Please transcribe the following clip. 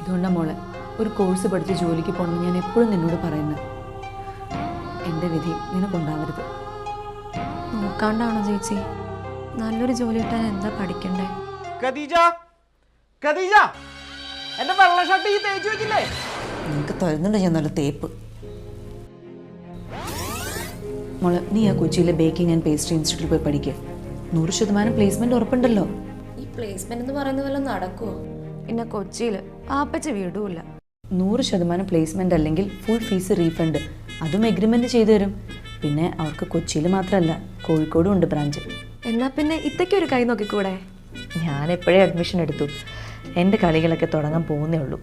അതുകൊണ്ടാണ് മോളെ ഒരു കോഴ്സ് പഠിച്ച് ജോലിക്ക് പോകണമെന്ന് ഞാൻ എപ്പോഴും നിന്നോട് പറയുന്നത്. എൻ്റെ വിധി നിനക്കുണ്ടാവരുത്. നോക്കാണ്ടാണോ ചേച്ചി? നല്ലൊരു ജോലി കിട്ടാൻ എന്താ പഠിക്കണ്ടേ? നിനക്ക് തരുന്നുണ്ട് ഞാൻ നല്ല തേപ്പ്. മോളെ നീ ആ കൊച്ചിയിലെ ബേക്കിംഗ് ആൻഡ് പേസ്ട്രി ഇൻസ്റ്റിറ്റ്യൂട്ടിൽ പോയി പഠിക്കുക. 100% പ്ലേസ്മെന്റ് ഉറപ്പുണ്ടല്ലോ. ഈ പ്ലേസ്മെന്റ് എന്ന് പറയുന്ന വല്ല നടക്കുമോ? പിന്നെ കൊച്ചിയിൽ ആപ്പച്ച വീടുമില്ല. 100% പ്ലേസ്മെന്റ് അല്ലെങ്കിൽ ഫുൾ ഫീസ് റീഫണ്ട്, അതും എഗ്രിമെന്റ് ചെയ്തു തരും. പിന്നെ അവർക്ക് കൊച്ചിയിൽ മാത്രമല്ല കോഴിക്കോടും ഉണ്ട് ബ്രാഞ്ച്. എന്നാ പിന്നെ ഇത്തയ്ക്ക് ഒരു കൈ നോക്കിക്കൂടെ? ഞാൻ എപ്പോഴേ അഡ്മിഷൻ എടുത്തു. എൻ്റെ കളികളൊക്കെ തുടങ്ങാൻ പോകുന്നേ ഉള്ളൂ.